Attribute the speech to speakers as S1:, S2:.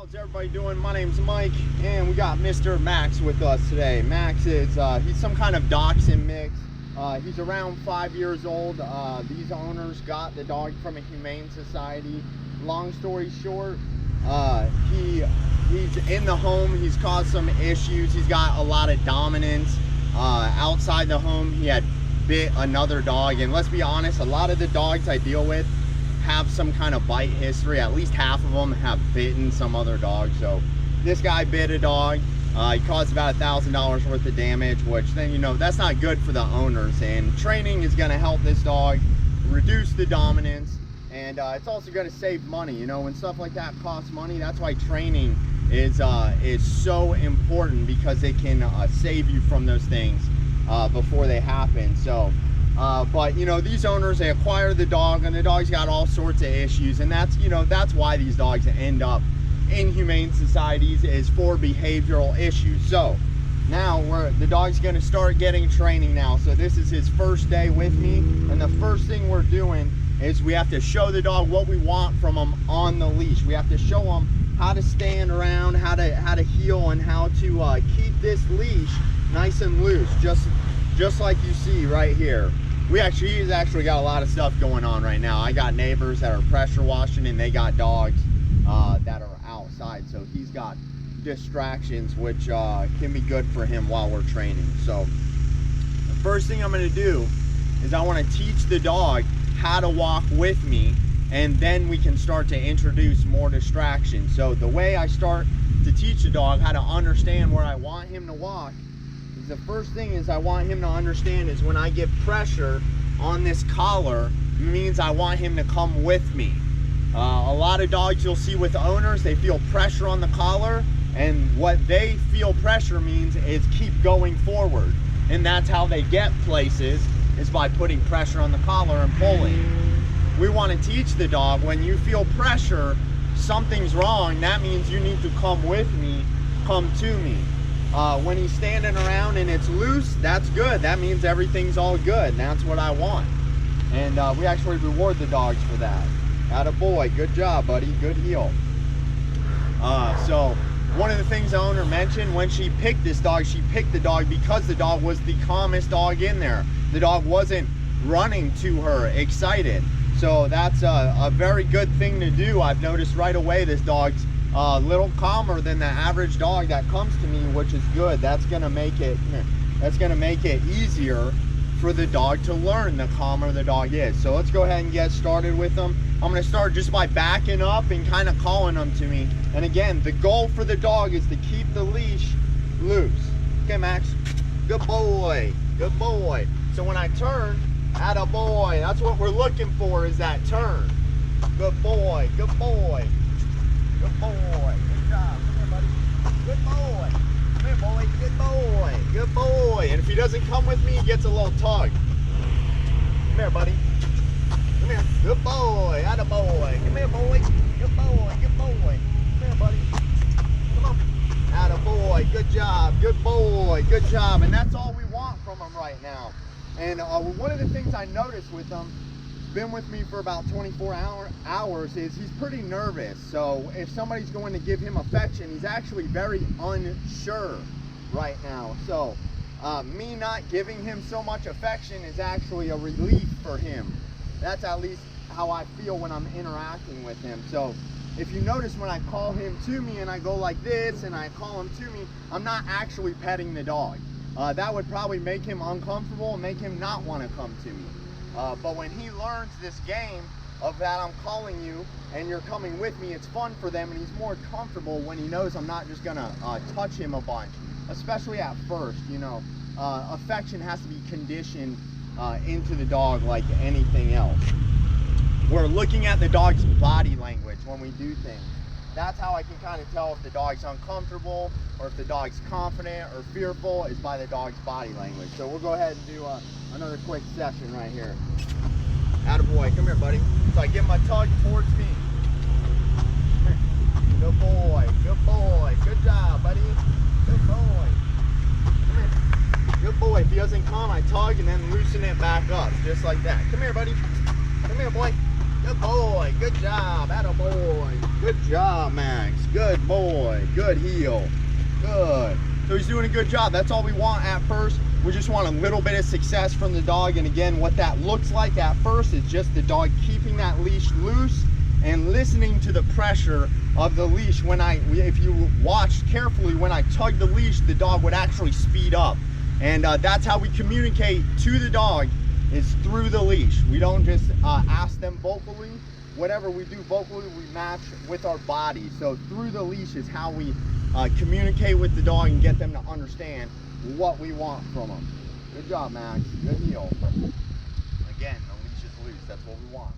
S1: How's everybody doing? My name's Mike, and we got Mr. Max with us today. Max is, he's some kind of dachshund mix. He's around 5 years old. These owners got the dog from a humane society. Long story short, he's in the home. He's caused some issues. He's got a lot of dominance. Outside the home, he had bit another dog, and let's be honest, a lot of the dogs I deal with have some kind of bite history. At least half of them have bitten some other dog. So this guy bit a dog. He caused about $1,000 worth of damage, which then, you know, that's not good for the owners. And training is going to help this dog reduce the dominance, and it's also going to save money. You know, when stuff like that costs money, that's why training is so important, because it can save you from those things before they happen. So but you know, these owners, they acquire the dog, and the dog's got all sorts of issues, and that's, you know, that's why these dogs end up in humane societies, is for behavioral issues. So now the dog's going to start getting training now. So this is his first day with me, and the first thing we're doing is we have to show the dog what we want from him on the leash. We have to show him how to stand around, how to heel, and how to keep this leash nice and loose, just like you see right here. He's actually got a lot of stuff going on right now. I got neighbors that are pressure washing, and they got dogs that are outside. So he's got distractions, which can be good for him while we're training. So the first thing I'm going to do is I want to teach the dog how to walk with me, and then we can start to introduce more distractions. So the way I start to teach the dog how to understand where I want him to walk, the first thing is I want him to understand is when I give pressure on this collar, means I want him to come with me. A lot of dogs you'll see with owners, they feel pressure on the collar, and what they feel pressure means is keep going forward. And that's how they get places, is by putting pressure on the collar and pulling. We want to teach the dog, when you feel pressure, something's wrong, that means you need to come with me, come to me. When he's standing around and it's loose, that's good. That means everything's all good, and that's what I want. And we actually reward the dogs for that. Attaboy, good job, buddy, good heel. So one of the things the owner mentioned, when she picked this dog, she picked the dog because the dog was the calmest dog in there. The dog wasn't running to her excited. So that's a very good thing to do. I've noticed right away this dog's a little calmer than the average dog that comes to me, which is good. That's gonna make it easier for the dog to learn the calmer the dog is. So let's go ahead and get started with them. I'm gonna start just by backing up and kind of calling them to me. And again, the goal for the dog is to keep the leash loose. Okay, Max, good boy, good boy. So when I turn, attaboy, that's what we're looking for, is that turn. Good boy, good boy. Good boy, good job, come here, buddy. Good boy, come here, boy, good boy, good boy. And if he doesn't come with me, he gets a little tug. Come here, buddy. Come here, good boy, attaboy. Come here, boy, good boy, good boy. Come here, buddy. Come on, attaboy, good job, good boy, good job. And that's all we want from him right now. And one of the things I noticed with him, been with me for about 24 hours, is he's pretty nervous. So if somebody's going to give him affection, he's actually very unsure right now. So me not giving him so much affection is actually a relief for him. That's at least how I feel when I'm interacting with him. So if you notice, when I call him to me and I go like this and I call him to me, I'm not actually petting the dog. That would probably make him uncomfortable and make him not want to come to me. But when he learns this game of that I'm calling you and you're coming with me, it's fun for them, and he's more comfortable when he knows I'm not just gonna touch him a bunch, especially at first. You know, affection has to be conditioned into the dog like anything else. We're looking at the dog's body language when we do things. That's how I can kind of tell if the dog's uncomfortable or if the dog's confident or fearful, is by the dog's body language. So we'll go ahead and do another quick session right here. Attaboy, come here, buddy. So I get my tug towards me. Good boy, good boy, good job, buddy. Good boy. Come here. Good boy. If he doesn't come, I tug and then loosen it back up, just like that. Come here, buddy. Come here, boy. Good boy. Good job. Attaboy. Good job, Max. Good Good boy. Good heel. Good. So he's doing a good job. That's all we want at first. We just want a little bit of success from the dog. And again, what that looks like at first is just the dog keeping that leash loose and listening to the pressure of the leash. If you watched carefully, when I tugged the leash, the dog would actually speed up. And that's how we communicate to the dog, is through the leash. We don't just ask them vocally. Whatever we do vocally, we match with our body. So through the leash is how we communicate with the dog and get them to understand what we want from them. Good job, Max. Good heel. Again, the leash is loose. That's what we want.